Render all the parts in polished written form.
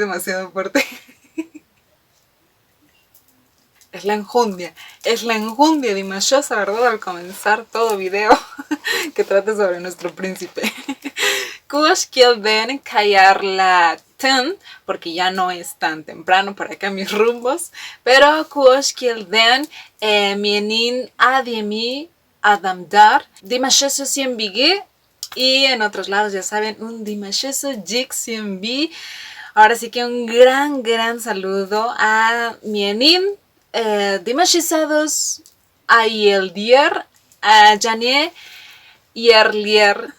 demasiado fuerte. Es la enjundia dimashosa, ¿verdad? Al comenzar todo video que trate sobre nuestro príncipe. Kush quieren callar la ten, porque ya no es tan temprano para acá mis rumbos, pero Kush quieren mienin adiemi adamdar dimashoso siembigi, y en otros lados ya saben, un dimashoso jik siembi. Ahora sí que un gran saludo a mienin dimashisados a Yeldier, a Janie Yerlier.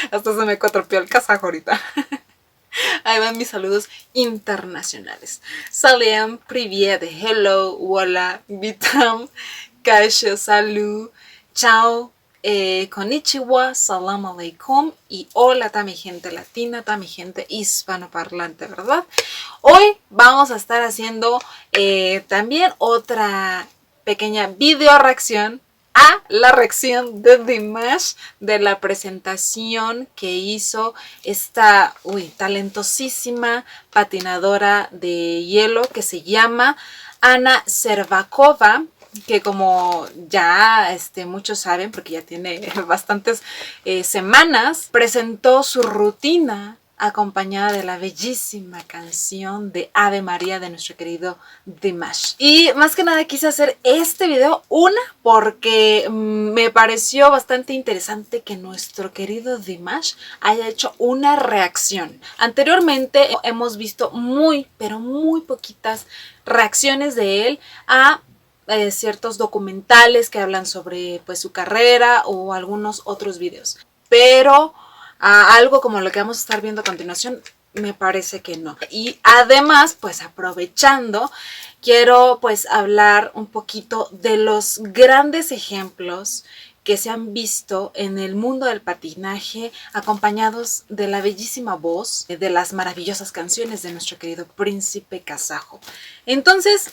Hasta se me cuatropeó el kazajo ahorita. Ahí van mis saludos internacionales. Salem, privet, hello, hola, vitam, kaisho, salud, chao, konnichiwa, salam aleikum y hola a mi gente latina, a mi gente hispanoparlante, ¿verdad? Hoy vamos a estar haciendo también otra pequeña video reacción a la reacción de Dimash de la presentación que hizo esta talentosísima patinadora de hielo que se llama Anna Servakova, que como ya muchos saben, porque ya tiene bastantes semanas, presentó su rutina acompañada de la bellísima canción de Ave María de nuestro querido Dimash. Y más que nada quise hacer este video, porque me pareció bastante interesante que nuestro querido Dimash haya hecho una reacción. Anteriormente hemos visto pero muy poquitas reacciones de él a ciertos documentales que hablan sobre pues su carrera o algunos otros videos, pero algo como lo que vamos a estar viendo a continuación me parece que no. Y además, pues aprovechando, quiero pues hablar un poquito de los grandes ejemplos que se han visto en el mundo del patinaje, acompañados de la bellísima voz, de las maravillosas canciones de nuestro querido príncipe kazajo. Entonces,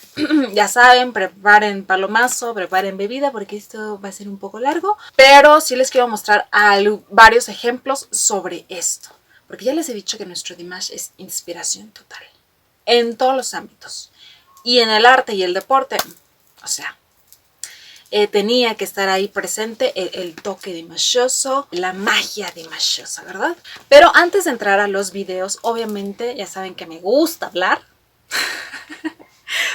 ya saben, preparen palomazo, preparen bebida, porque esto va a ser un poco largo, pero sí les quiero mostrar varios ejemplos sobre esto, porque ya les he dicho que nuestro Dimash es inspiración total, en todos los ámbitos, y en el arte y el deporte, o sea, tenía que estar ahí presente el toque dimashoso, la magia dimashosa, ¿verdad? Pero antes de entrar a los videos, obviamente ya saben que me gusta hablar.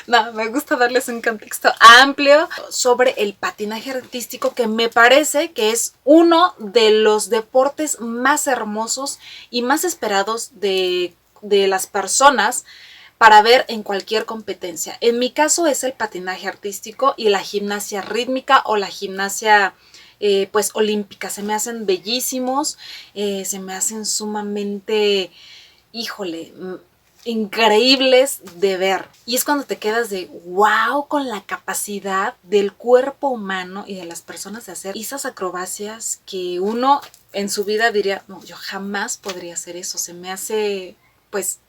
No, me gusta darles un contexto amplio sobre el patinaje artístico, que me parece que es uno de los deportes más hermosos y más esperados de las personas para ver en cualquier competencia. En mi caso es el patinaje artístico y la gimnasia rítmica o la gimnasia pues olímpica. Se me hacen bellísimos, se me hacen sumamente, híjole, increíbles de ver. Y es cuando te quedas de wow con la capacidad del cuerpo humano y de las personas de hacer esas acrobacias que uno en su vida diría, no, yo jamás podría hacer eso. Se me hace pues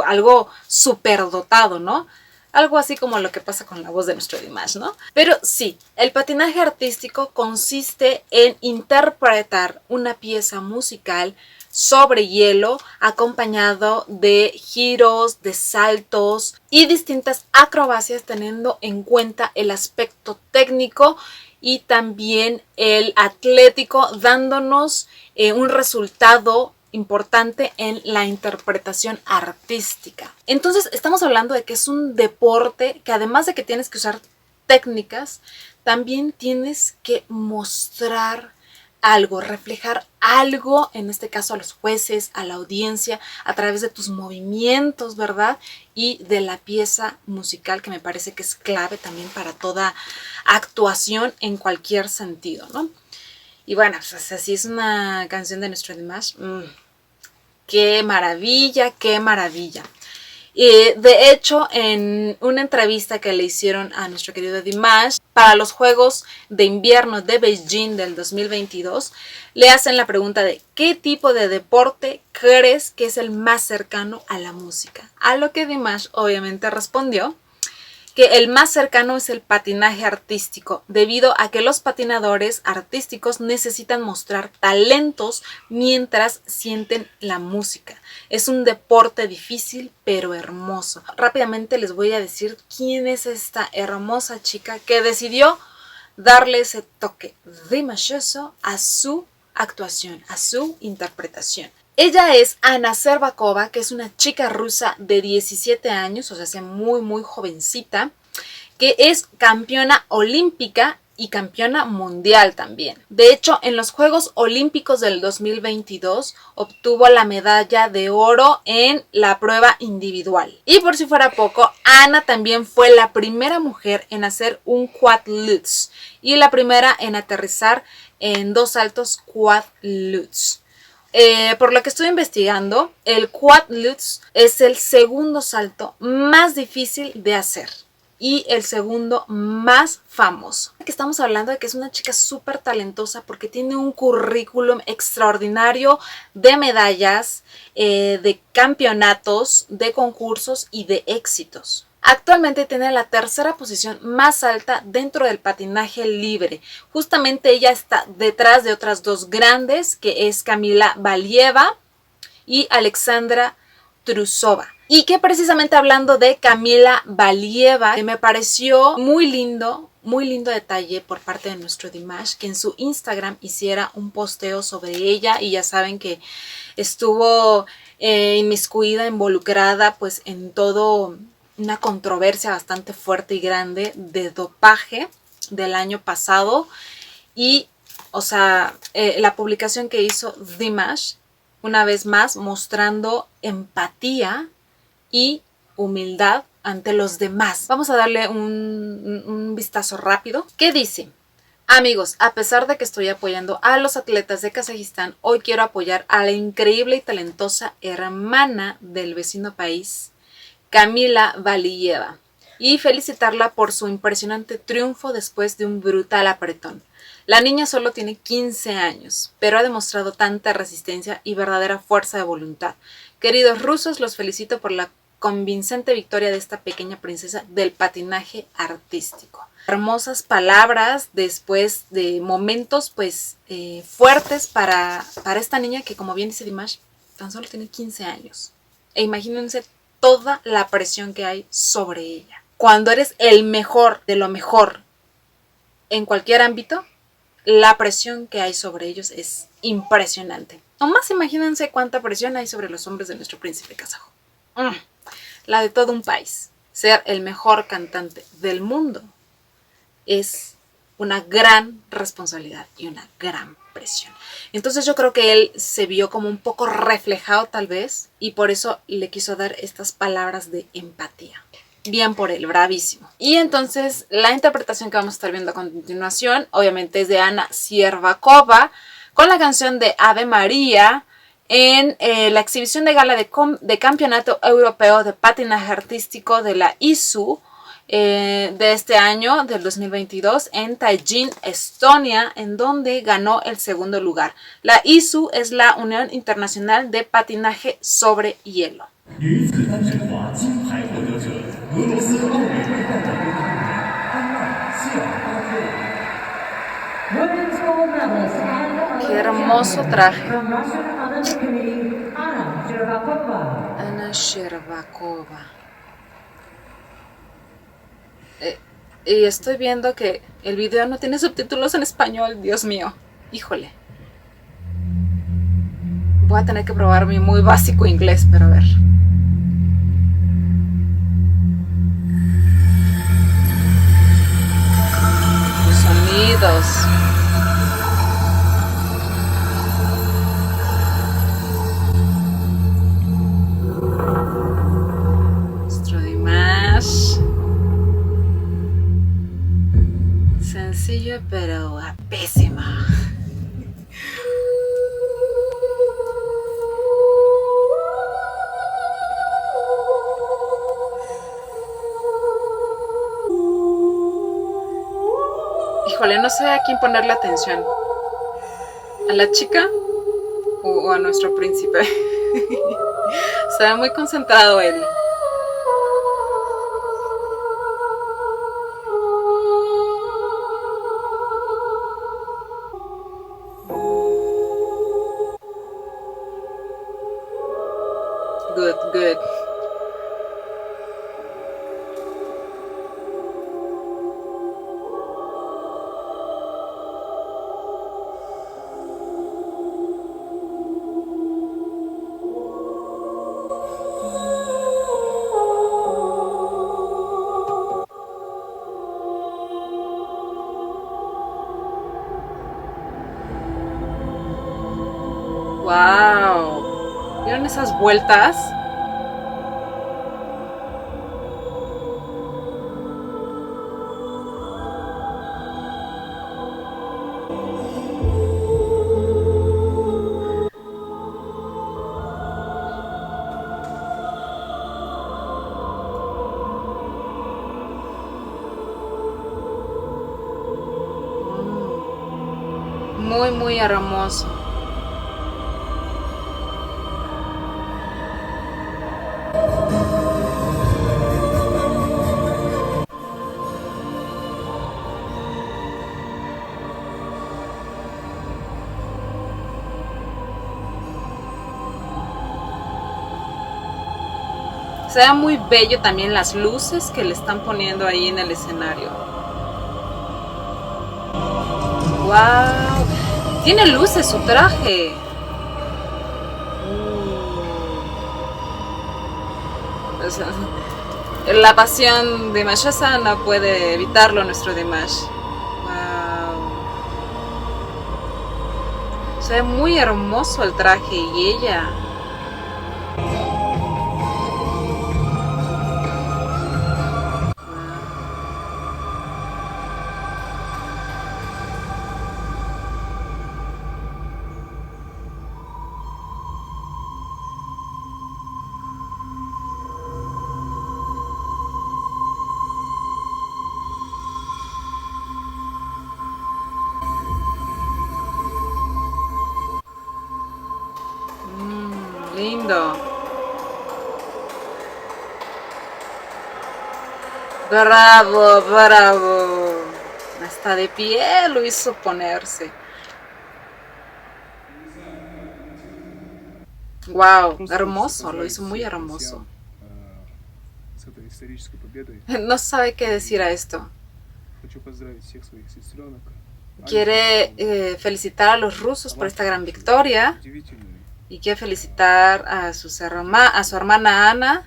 algo superdotado, ¿no? Algo así como lo que pasa con la voz de nuestro Dimash, ¿no? Pero sí, el patinaje artístico consiste en interpretar una pieza musical sobre hielo acompañado de giros, de saltos y distintas acrobacias, teniendo en cuenta el aspecto técnico y también el atlético, dándonos un resultado importante en la interpretación artística. Entonces estamos hablando de que es un deporte que, además de que tienes que usar técnicas, también tienes que mostrar algo, reflejar algo, en este caso a los jueces, a la audiencia, a través de tus movimientos, ¿verdad? Y de la pieza musical, que me parece que es clave también para toda actuación en cualquier sentido, ¿no? Y bueno, pues así es una canción de nuestro Dimash. ¡Qué maravilla, qué maravilla! De hecho, en una entrevista que le hicieron a nuestro querido Dimash para los Juegos de Invierno de Beijing del 2022, le hacen la pregunta de ¿qué tipo de deporte crees que es el más cercano a la música? A lo que Dimash obviamente respondió que el más cercano es el patinaje artístico, debido a que los patinadores artísticos necesitan mostrar talentos mientras sienten la música. Es un deporte difícil pero hermoso. Rápidamente les voy a decir quién es esta hermosa chica que decidió darle ese toque rimashoso a su actuación, a su interpretación. Ella es Anna Shcherbakova, que es una chica rusa de 17 años, o sea, muy jovencita, que es campeona olímpica y campeona mundial también. De hecho, en los Juegos Olímpicos del 2022 obtuvo la medalla de oro en la prueba individual. Y por si fuera poco, Anna también fue la primera mujer en hacer un quad lutz y la primera en aterrizar en 2 saltos quad lutz. Por lo que estoy investigando, el quad lutz es el segundo salto más difícil de hacer y el segundo más famoso. Aquí estamos hablando de que es una chica súper talentosa porque tiene un currículum extraordinario de medallas, de campeonatos, de concursos y de éxitos. Actualmente tiene la tercera posición más alta dentro del patinaje libre. Justamente ella está detrás de otras 2 grandes, que es Kamila Valieva y Alexandra Trusova. Y que precisamente hablando de Kamila Valieva, me pareció muy lindo detalle por parte de nuestro Dimash, que en su Instagram hiciera un posteo sobre ella, y ya saben que estuvo inmiscuida, involucrada pues en todo una controversia bastante fuerte y grande de dopaje del año pasado. Y, o sea, la publicación que hizo Dimash, una vez más mostrando empatía y humildad ante los demás. Vamos a darle un vistazo rápido. ¿Qué dice? Amigos, a pesar de que estoy apoyando a los atletas de Kazajistán, hoy quiero apoyar a la increíble y talentosa hermana del vecino país, Kamila Valieva, y felicitarla por su impresionante triunfo después de un brutal apretón. La niña solo tiene 15 años, pero ha demostrado tanta resistencia y verdadera fuerza de voluntad. Queridos rusos, los felicito por la convincente victoria de esta pequeña princesa del patinaje artístico. Hermosas palabras después de momentos pues fuertes para esta niña que, como bien dice Dimash, tan solo tiene 15 años. E imagínense toda la presión que hay sobre ella. Cuando eres el mejor de lo mejor en cualquier ámbito, la presión que hay sobre ellos es impresionante. Nomás imagínense cuánta presión hay sobre los hombres de nuestro príncipe kazajo. La de todo un país. Ser el mejor cantante del mundo es una gran responsabilidad y una gran presión. Entonces yo creo que él se vio como un poco reflejado tal vez, y por eso le quiso dar estas palabras de empatía. Bien por él, bravísimo. Y entonces la interpretación que vamos a estar viendo a continuación obviamente es de Anna Shcherbakova con la canción de Ave María en la exhibición de gala de Campeonato Europeo de Patinaje Artístico de la ISU de este año, del 2022, en Tallinn, Estonia, en donde ganó el segundo lugar. La ISU es la Unión Internacional de Patinaje sobre Hielo. Qué hermoso traje. Anna Shcherbakova. Y estoy viendo que el video no tiene subtítulos en español. Dios mío. Híjole. Voy a tener que probar mi muy básico inglés, pero a ver. Los sonidos. Nuestro Dimash. Sencillo, pero pésimo. Híjole, no sé a quién ponerle atención. ¿A la chica o a nuestro príncipe? Se ve muy concentrado él. Wow. ¿Vieron esas vueltas? Muy, muy hermoso. Se ve muy bello también las luces que le están poniendo ahí en el escenario. ¡Wow! Tiene luces su traje. O sea, la pasión de Mashasa no puede evitarlo nuestro Dimash. ¡Wow! Se ve muy hermoso el traje y ella. Lindo. Bravo, bravo. Hasta de pie lo hizo ponerse. Wow, hermoso, lo hizo muy hermoso. No sabe qué decir a esto. Quiere felicitar a los rusos por esta gran victoria y quiere felicitar a su hermana Ana,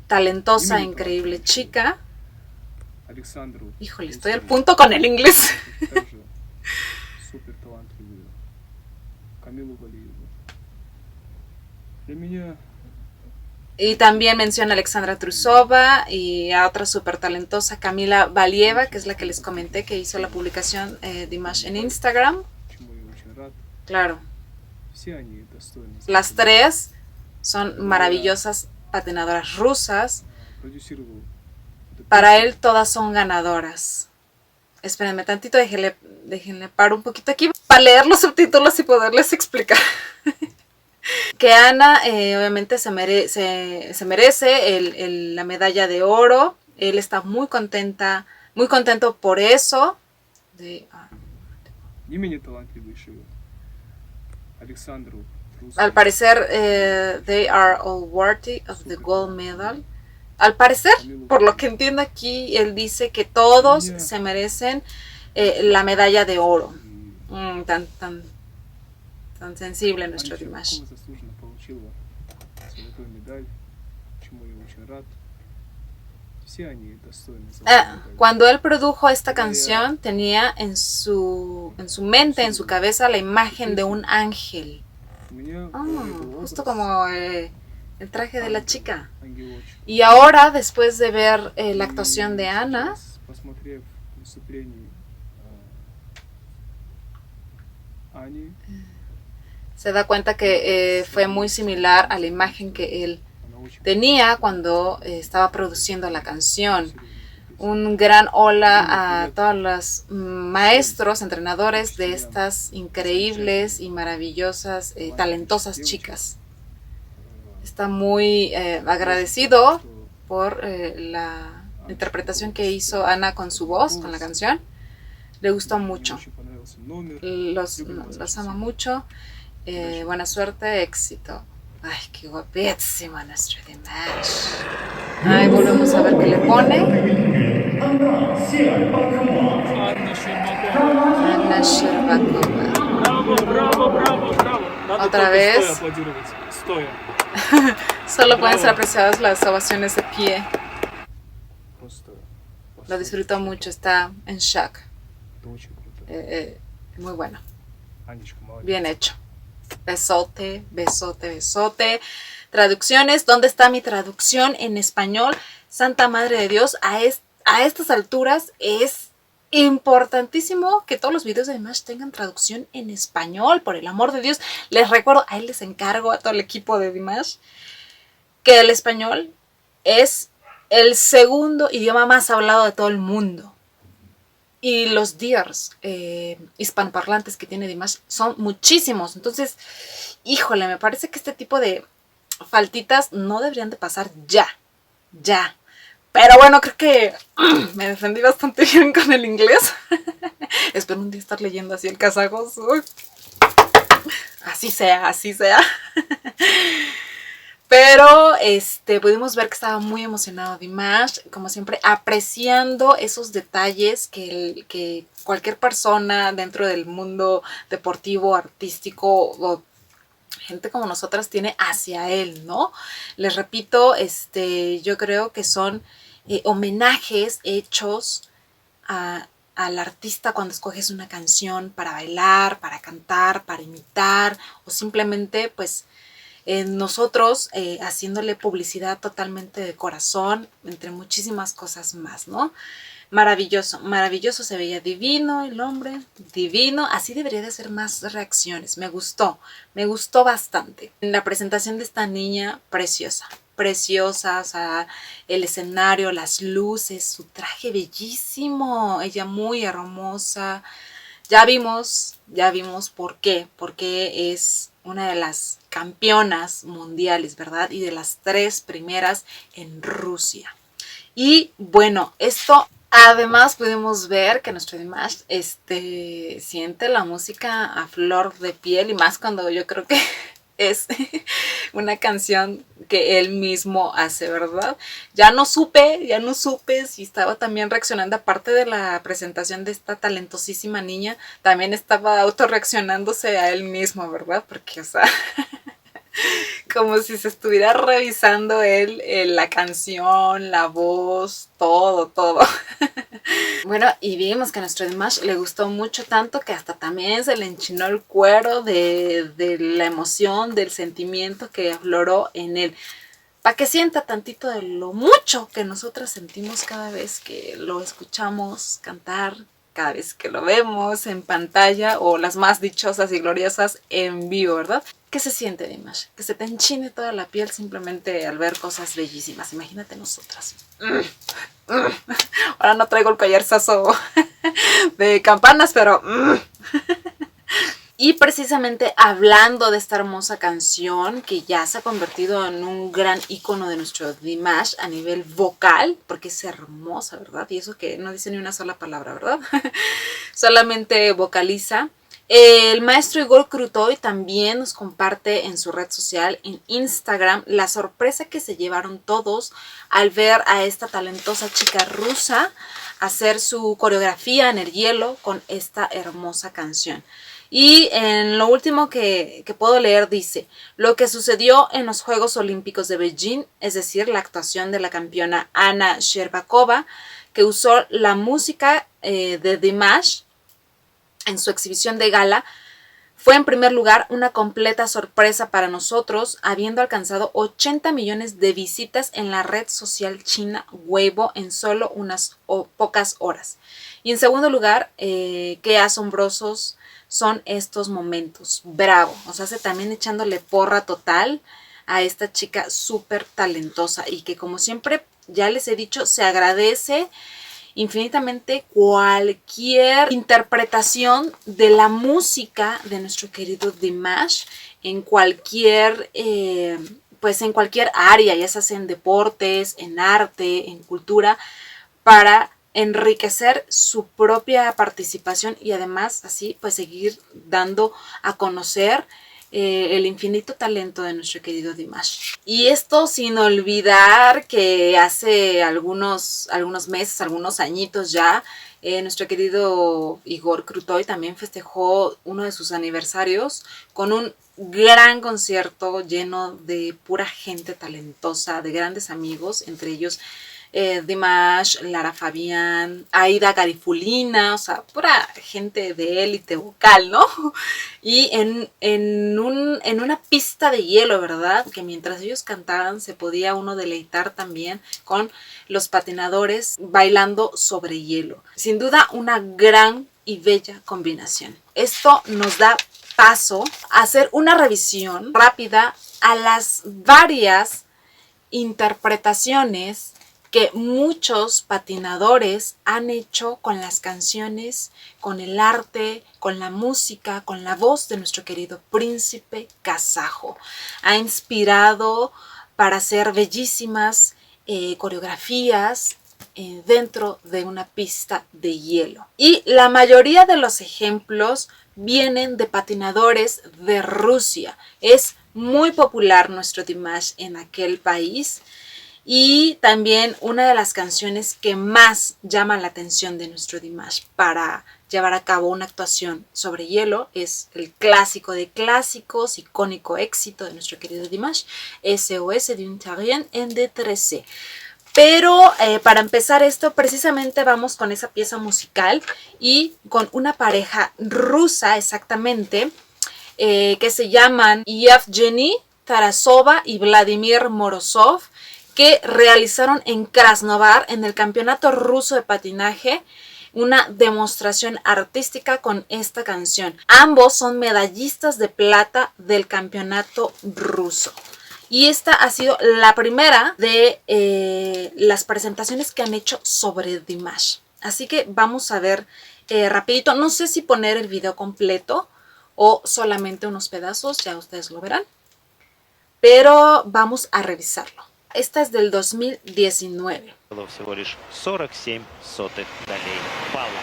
talentosa, increíble chica. Híjole, estoy al punto con el inglés. Y también menciona a Alexandra Trusova y a otra súper talentosa, Camila Valieva, que es la que les comenté que hizo la publicación Dimash en Instagram. Claro. Las tres son maravillosas patinadoras rusas. Para él todas son ganadoras. Espérenme tantito, déjenle paro un poquito aquí para leer los subtítulos y poderles explicar. Que Ana obviamente se merece la medalla de oro. Él está muy contento por eso. Al parecer, they are all worthy of the gold medal. Al parecer, por lo que entiendo aquí, él dice que todos se merecen la medalla de oro. Tan sensible nuestro Dimash. Cuando él produjo esta canción, tenía en su mente, en su cabeza, la imagen de un ángel. Justo como el traje de la chica. Y ahora, después de ver la actuación de Ana, se da cuenta que fue muy similar a la imagen que él tenía cuando estaba produciendo la canción. Un gran hola a todos los maestros, entrenadores de estas increíbles y maravillosas, talentosas chicas. Está muy agradecido por la interpretación que hizo Ana con su voz, con la canción. Le gustó mucho. Los ama mucho. Buena suerte, éxito. Ay, qué guapísima nuestro Dimash. Ahí volvemos a ver qué le pone. Anna Sherbakova. Otra vez. Solo pueden ser apreciadas las ovaciones de pie. Lo disfrutó mucho, está en shock. Muy bueno. Bien hecho. besote, besote, besote. Traducciones, ¿dónde está mi traducción en español? Santa Madre de Dios, a estas alturas es importantísimo que todos los videos de Dimash tengan traducción en español, por el amor de Dios. Les recuerdo, ahí les encargo a todo el equipo de Dimash, que el español es el segundo idioma más hablado de todo el mundo. Y los DIRs hispanoparlantes que tiene Dimash son muchísimos. Entonces, híjole, me parece que este tipo de faltitas no deberían de pasar ya. Pero bueno, creo que me defendí bastante bien con el inglés. Espero un día estar leyendo así el kazajo. Así sea. Pero pudimos ver que estaba muy emocionado Dimash, como siempre, apreciando esos detalles que cualquier persona dentro del mundo deportivo, artístico o gente como nosotras tiene hacia él, ¿no? Les repito, yo creo que son homenajes hechos al artista cuando escoges una canción para bailar, para cantar, para imitar o simplemente pues nosotros haciéndole publicidad totalmente de corazón, entre muchísimas cosas más, ¿no? Maravilloso, maravilloso, se veía divino el hombre, divino, así debería de ser más reacciones, me gustó bastante. La presentación de esta niña, preciosa, o sea, el escenario, las luces, su traje bellísimo, ella muy hermosa. Ya vimos por qué, porque es una de las campeonas mundiales, ¿verdad? Y de las 3 primeras en Rusia. Y bueno, esto además pudimos ver que nuestro Dimash siente la música a flor de piel y más cuando yo creo que es una canción que él mismo hace, ¿verdad? Ya no supe si estaba también reaccionando, aparte de la presentación de esta talentosísima niña, también estaba autorreaccionándose a él mismo, ¿verdad? Porque, o sea, como si se estuviera revisando él la canción, la voz, todo. Bueno, y vimos que a nuestro Dimash le gustó mucho, tanto que hasta también se le enchinó el cuero de la emoción, del sentimiento que afloró en él. Para que sienta tantito de lo mucho que nosotras sentimos cada vez que lo escuchamos cantar, cada vez que lo vemos en pantalla o las más dichosas y gloriosas en vivo, ¿verdad? ¿Qué se siente, Dimash? Que se te enchine toda la piel simplemente al ver cosas bellísimas. Imagínate nosotras. Ahora no traigo el collarzazo de campanas, pero... Y precisamente hablando de esta hermosa canción que ya se ha convertido en un gran icono de nuestro Dimash a nivel vocal, porque es hermosa, ¿verdad? Y eso que no dice ni una sola palabra, ¿verdad? Solamente vocaliza. El maestro Igor Krutoy también nos comparte en su red social, en Instagram, la sorpresa que se llevaron todos al ver a esta talentosa chica rusa hacer su coreografía en el hielo con esta hermosa canción. Y en lo último que puedo leer dice: lo que sucedió en los Juegos Olímpicos de Beijing, es decir, la actuación de la campeona Anna Shcherbakova, que usó la música de Dimash en su exhibición de gala, fue en primer lugar una completa sorpresa para nosotros, habiendo alcanzado 80 millones de visitas en la red social china Weibo en solo unas pocas horas. Y en segundo lugar, qué asombrosos son estos momentos. Bravo, o sea, también echándole porra total a esta chica súper talentosa y que, como siempre ya les he dicho, se agradece infinitamente cualquier interpretación de la música de nuestro querido Dimash en cualquier pues en cualquier área, ya sea en deportes, en arte, en cultura, para enriquecer su propia participación y además así pues seguir dando a conocer el infinito talento de nuestro querido Dimash. Y esto sin olvidar que hace algunos meses, algunos añitos ya, nuestro querido Igor Krutoy también festejó uno de sus aniversarios con un gran concierto lleno de pura gente talentosa, de grandes amigos, entre ellos Dimash, Lara Fabián, Aida Garifulina, o sea, pura gente de élite vocal, ¿no? Y en una pista de hielo, ¿verdad? Que mientras ellos cantaban se podía uno deleitar también con los patinadores bailando sobre hielo. Sin duda una gran y bella combinación. Esto nos da paso a hacer una revisión rápida a las varias interpretaciones que muchos patinadores han hecho con las canciones, con el arte, con la música, con la voz de nuestro querido príncipe kazajo. Ha inspirado para hacer bellísimas coreografías dentro de una pista de hielo. Y la mayoría de los ejemplos vienen de patinadores de Rusia. Es muy popular nuestro Dimash en aquel país. Y también una de las canciones que más llama la atención de nuestro Dimash para llevar a cabo una actuación sobre hielo es el clásico de clásicos, icónico éxito de nuestro querido Dimash, SOS d'un Terrien en D13. Pero para empezar esto, precisamente vamos con esa pieza musical y con una pareja rusa exactamente, que se llaman Yevgeny Tarasova y Vladimir Morozov, que realizaron en Krasnodar, en el campeonato ruso de patinaje, una demostración artística con esta canción. Ambos son medallistas de plata del campeonato ruso. Y esta ha sido la primera de las presentaciones que han hecho sobre Dimash. Así que vamos a ver rapidito. No sé si poner el video completo o solamente unos pedazos, ya ustedes lo verán. Pero vamos a revisarlo. Esta es del 2019. Всего лишь 47 долей балла.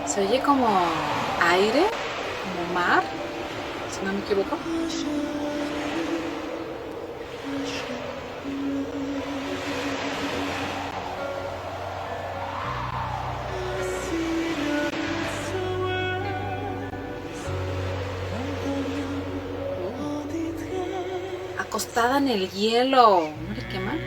Se oye como aire, como mar, si no me equivoco. Acostada en el hielo. Mira qué mal.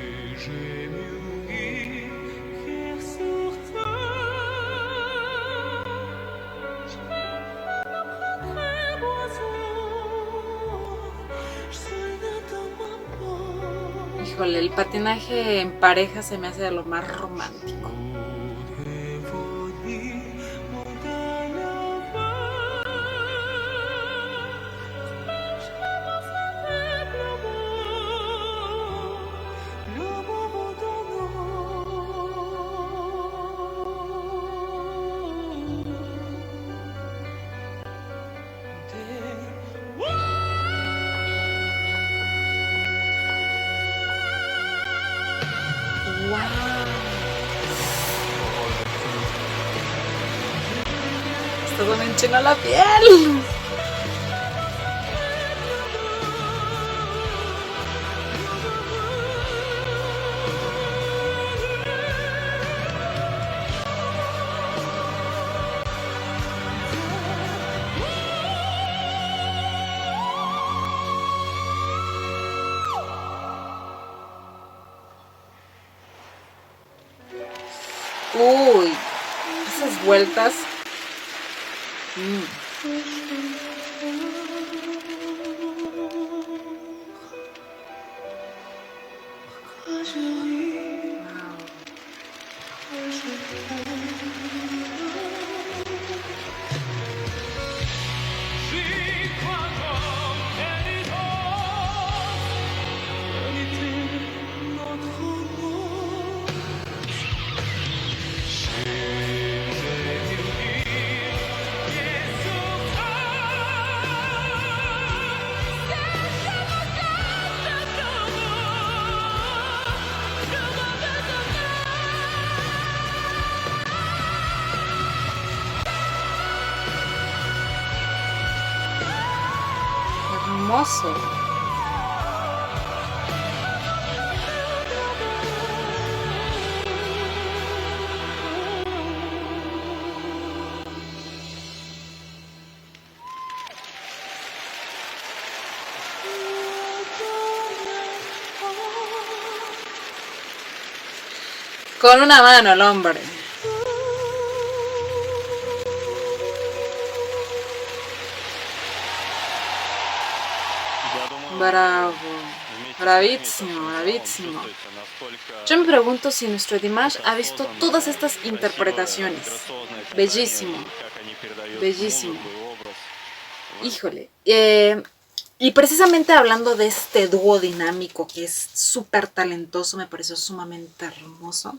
Híjole, el patinaje en pareja se me hace de lo más romántico. Todo me enchina la piel. Uy, esas vueltas. Hermoso. Con una mano el hombre. Bravo. Bravísimo, bravísimo. Yo me pregunto si nuestro Dimash ha visto todas estas interpretaciones. Bellísimo. Bellísimo. Híjole. Y precisamente hablando de este dúo dinámico que es súper talentoso, me pareció sumamente hermoso.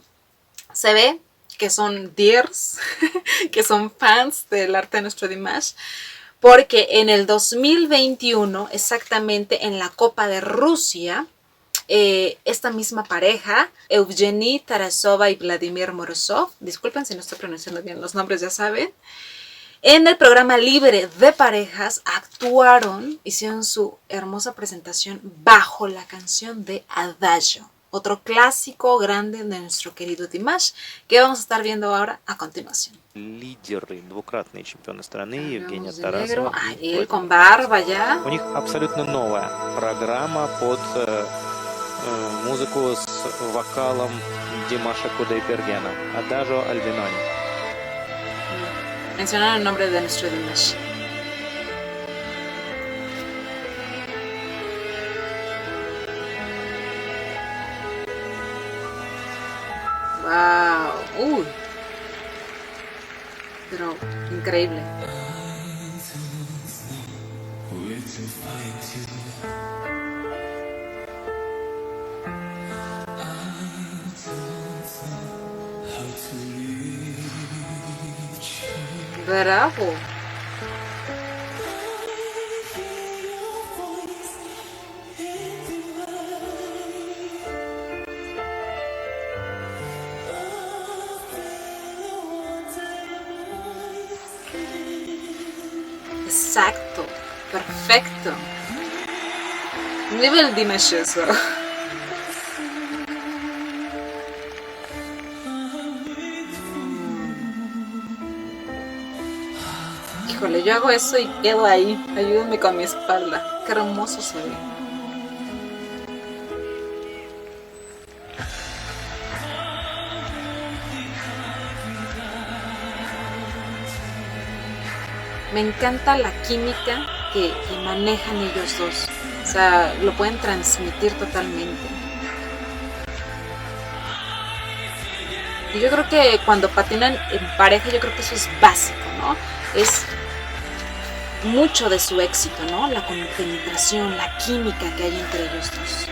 Se ve que son dears, que son fans del arte de nuestro Dimash, porque en el 2021, exactamente en la Copa de Rusia, esta misma pareja, Evgeny Tarasova y Vladimir Morozov, disculpen si no estoy pronunciando bien los nombres, ya saben, en el programa libre de parejas actuaron, hicieron su hermosa presentación bajo la canción de Adagio, otro clásico grande de nuestro querido Dimash, que vamos a estar viendo ahora a continuación. Лидеры, двукратные чемпионы страны Евгения Hablamos de negro. Тарасова. Ay, él con barba ya. У них абсолютно новая программа под музыку с вокалом Димаша Кудайбергена, Adagio al Demonio. Mencionan el nombre de nuestro Dimash. Wow. Pero increíble. Bravo. Exacto, perfecto. Nivel Dimashoso. Híjole, yo hago eso y quedo ahí. Ayúdenme con mi espalda. Qué hermoso se ve. Me encanta la química que manejan ellos dos. O sea, lo pueden transmitir totalmente. Y yo creo que cuando patinan en pareja, yo creo que eso es básico, ¿no? Es mucho de su éxito, ¿no? La compenetración, la química que hay entre ellos dos.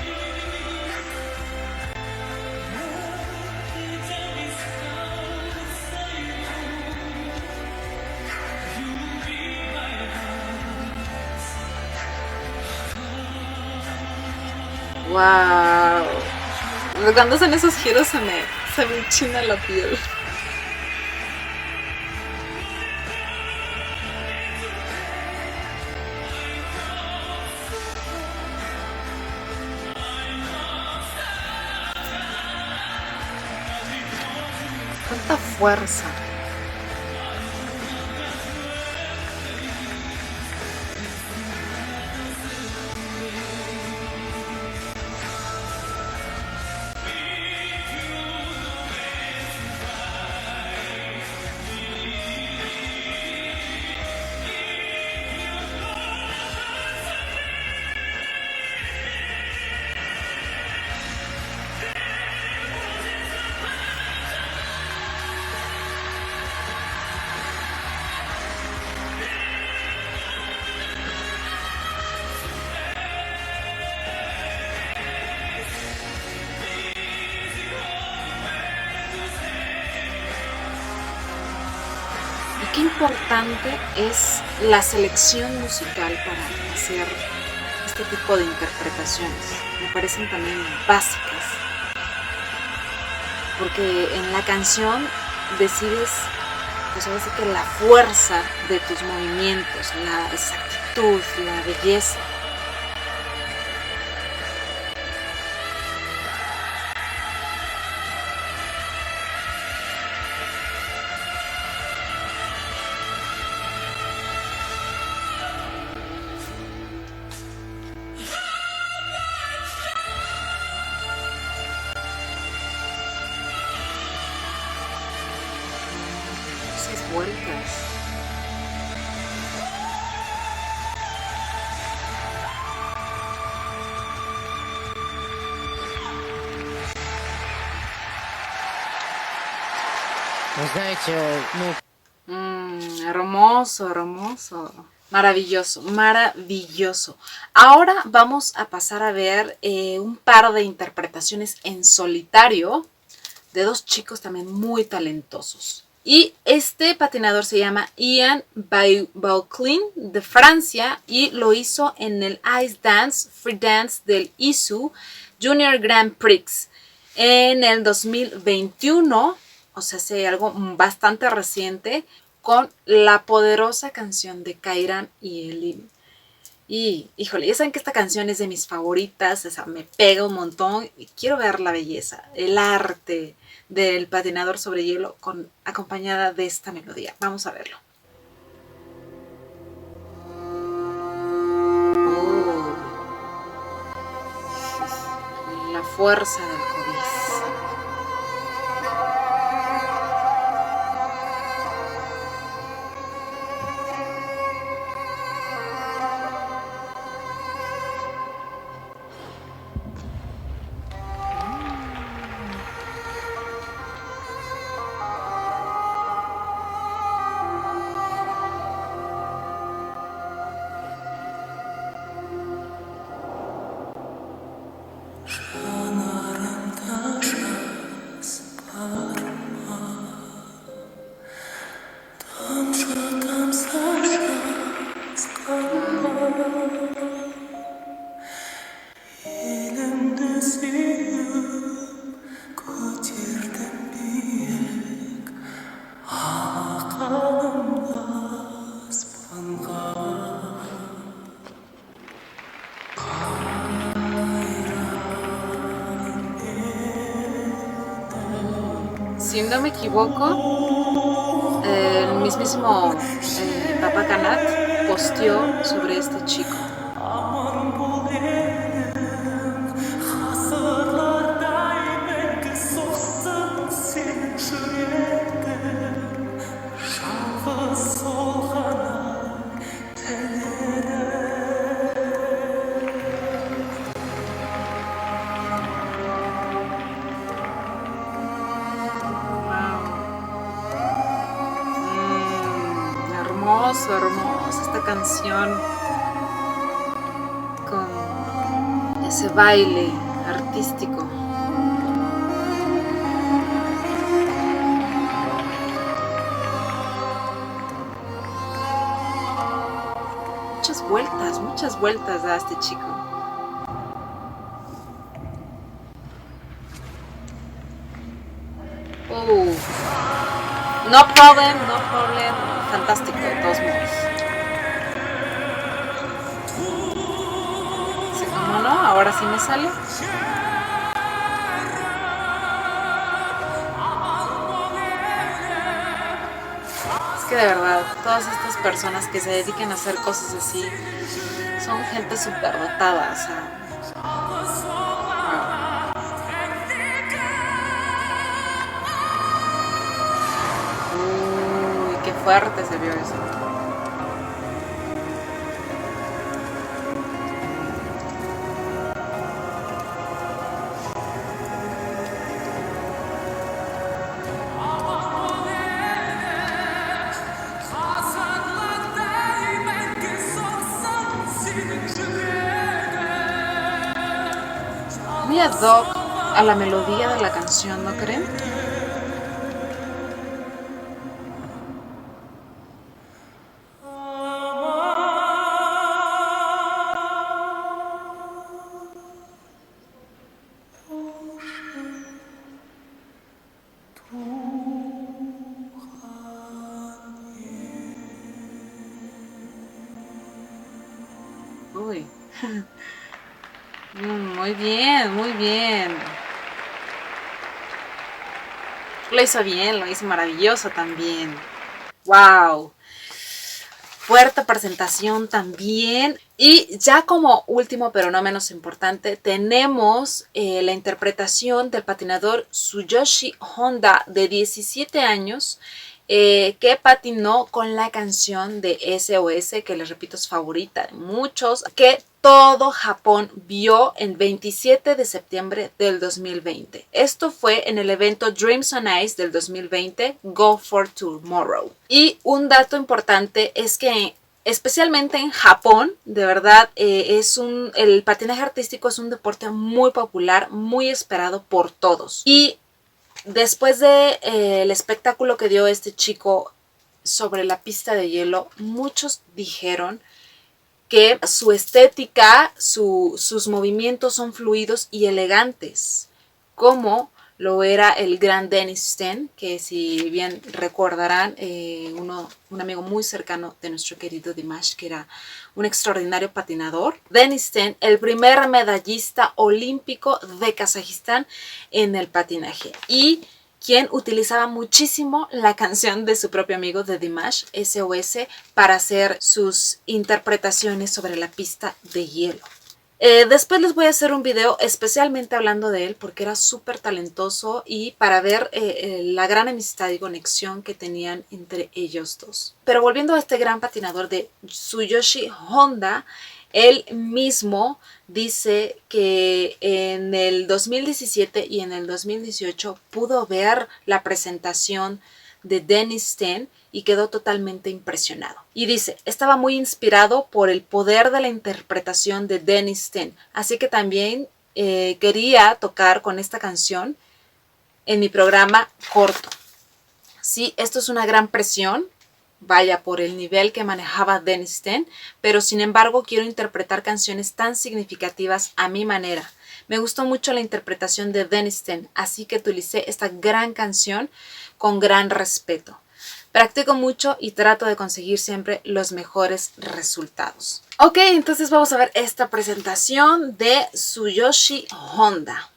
Wow. Cuando hacen esos giros se me enchina la piel. Cuánta fuerza. Qué importante es la selección musical para hacer este tipo de interpretaciones. Me parecen también básicas. Porque en la canción decides, pues ahora sí que la fuerza de tus movimientos, la exactitud, la belleza. vueltas. Вы знаете, Hermoso, hermoso. Maravilloso, maravilloso. Ahora vamos a pasar a ver un par de interpretaciones en solitario de dos chicos también muy talentosos. Y este patinador se llama Ian Vauquelin de Francia y lo hizo en el Ice Dance Free Dance del ISU Junior Grand Prix en el 2021, o sea, hace algo bastante reciente, con la poderosa canción de Kairan y Elin. Y, híjole, ya saben que esta canción es de mis favoritas, o sea, me pega un montón y quiero ver la belleza, el arte del patinador sobre hielo acompañada de esta melodía. Vamos a verlo. La fuerza del cobiz. Si no me equivoco, el mismísimo Papa Kanat posteó sobre este chico. Hermoso, hermoso esta canción con ese baile artístico. Muchas vueltas da este chico. No problem. Fantástico, de todos modos. Sí, ¿cómo no? Ahora sí me sale. Es que de verdad, todas estas personas que se dedican a hacer cosas así son gente súper dotada, o sea. Uy, qué fuerte se vio eso. Muy ad hoc a la melodía de la canción, ¿no creen? Uy. Muy bien, muy bien. Lo hizo bien, lo hizo maravilloso también. ¡Wow! Fuerte presentación también. Y ya como último, pero no menos importante, tenemos la interpretación del patinador Tsuyoshi Honda, de 17 años, que patinó con la canción de SOS, que les repito es favorita de muchos, que todo Japón vio el 27 de septiembre del 2020. Esto fue en el evento Dreams on Ice del 2020, Go for Tomorrow. Y un dato importante es que especialmente en Japón, de verdad, el patinaje artístico es un deporte muy popular, muy esperado por todos. Y después de el espectáculo que dio este chico sobre la pista de hielo, muchos dijeron que su estética, sus movimientos son fluidos y elegantes, como lo era el gran Dennis Ten, que si bien recordarán, un amigo muy cercano de nuestro querido Dimash, que era un extraordinario patinador. Dennis Ten, el primer medallista olímpico de Kazajistán en el patinaje, y quien utilizaba muchísimo la canción de su propio amigo de Dimash, SOS, para hacer sus interpretaciones sobre la pista de hielo. Después les voy a hacer un video especialmente hablando de él porque era súper talentoso y para ver la gran amistad y conexión que tenían entre ellos dos. Pero volviendo a este gran patinador de Tsuyoshi Honda, él mismo dice que en el 2017 y en el 2018 pudo ver la presentación de Dennis Ten y quedó totalmente impresionado. Y dice, estaba muy inspirado por el poder de la interpretación de Dennis Ten, así que también quería tocar con esta canción en mi programa corto. Sí, esto es una gran presión, vaya, por el nivel que manejaba Dennis Ten, pero sin embargo quiero interpretar canciones tan significativas a mi manera. Me gustó mucho la interpretación de Dennis Ten, así que utilicé esta gran canción con gran respeto. Practico mucho y trato de conseguir siempre los mejores resultados. Ok, entonces vamos a ver esta presentación de Tsuyoshi Honda.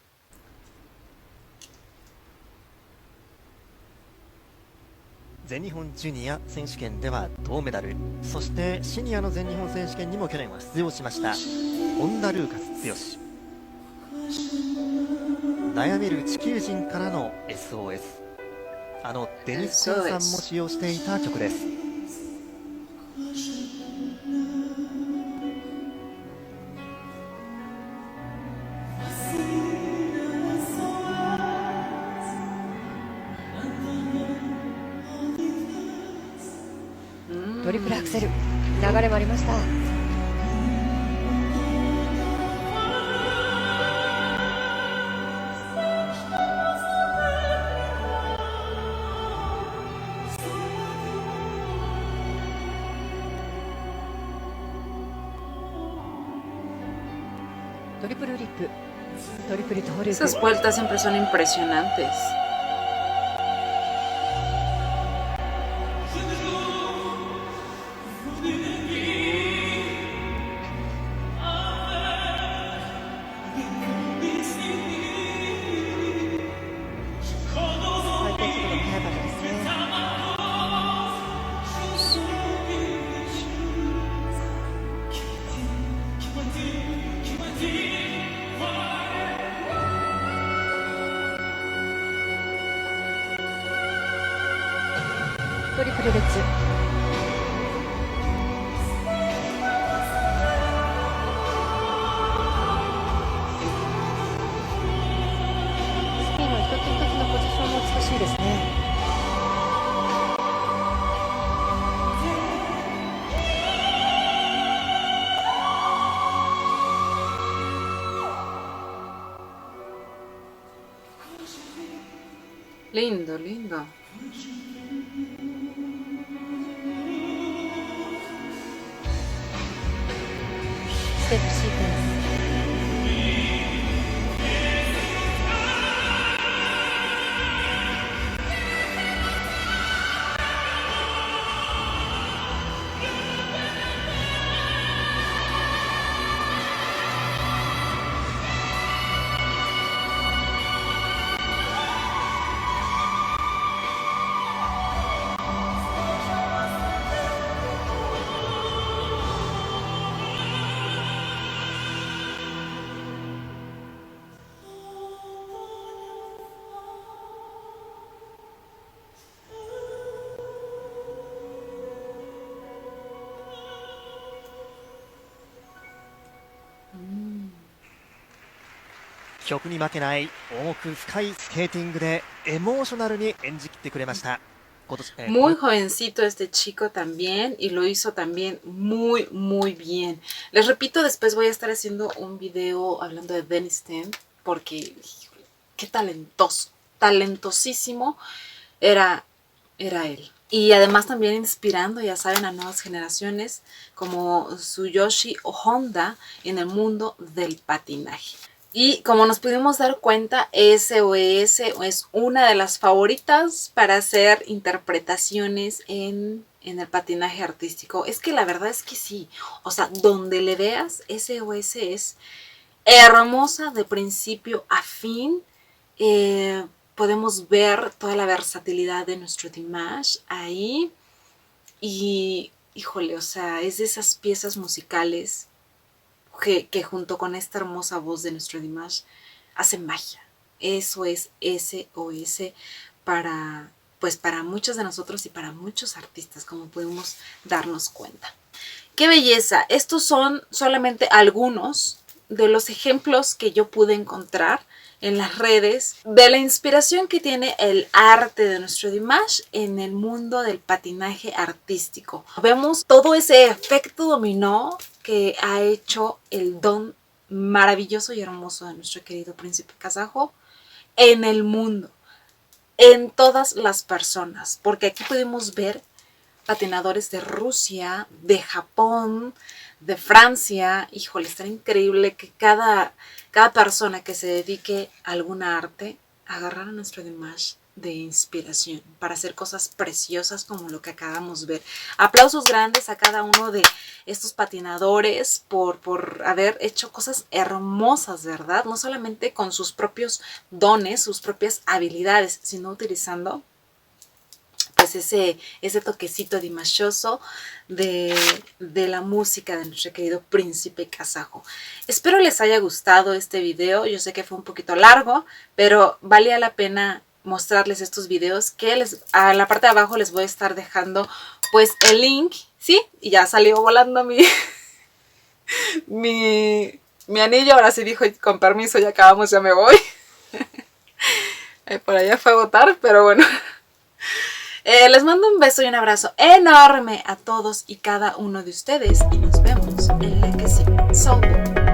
全日本ジュニア選手権では銅メダル、そしてシニアの全日本選手権にも去年は出場しました本田ルーカス剛。悩める地球人からの SOS、 あのデニス・クンさんも使用していた曲です。トリプルアクセル、流れもありました。トリプルリップ、トリプルトーループ。 Esas vueltas siempre son impresionantes.トリプルルッツ。スピンの一つ一つのポジションも美しいですね。Lindo, lindo. ステップシークエンス。曲に負けない奥深いスケーティングでエモーショナルに演じきってくれました。Muy jovencito este chico también y lo hizo también muy bien. Les repito, después voy a estar haciendo un video hablando de Dennis Ten porque híjole, qué talentoso, talentosísimo era él. Y además también inspirando, ya saben, a nuevas generaciones como Tsuyoshi Honda en el mundo del patinaje. Y como nos pudimos dar cuenta, SOS es una de las favoritas para hacer interpretaciones en el patinaje artístico. Es que la verdad es que sí, o sea, donde le veas, SOS es hermosa de principio a fin. Podemos ver toda la versatilidad de nuestro Dimash ahí. Y, híjole, o sea, es de esas piezas musicales que junto con esta hermosa voz de nuestro Dimash hacen magia. Eso es SOS para muchos de nosotros y para muchos artistas, como podemos darnos cuenta. ¡Qué belleza! Estos son solamente algunos de los ejemplos que yo pude encontrar en las redes de la inspiración que tiene el arte de nuestro Dimash en el mundo del patinaje artístico. Vemos todo ese efecto dominó que ha hecho el don maravilloso y hermoso de nuestro querido príncipe kazajo en el mundo, en todas las personas, porque aquí podemos ver patinadores de Rusia, de Japón, de Francia. Híjole, está increíble que cada persona que se dedique a alguna arte agarrar a nuestro Dimash de inspiración para hacer cosas preciosas como lo que acabamos de ver. Aplausos grandes a cada uno de estos patinadores por haber hecho cosas hermosas, ¿verdad? No solamente con sus propios dones, sus propias habilidades, sino utilizando pues ese toquecito dimashoso de la música de nuestro querido príncipe kazajo. Espero les haya gustado este video. Yo sé que fue un poquito largo, pero valía la pena mostrarles estos videos que a la parte de abajo les voy a estar dejando pues el link, ¿sí? Y ya salió volando mi anillo. Ahora sí dijo, con permiso, ya acabamos, ya me voy. Por allá fue a botar, pero bueno. Les mando un beso y un abrazo enorme a todos y cada uno de ustedes y nos vemos en la que sigue.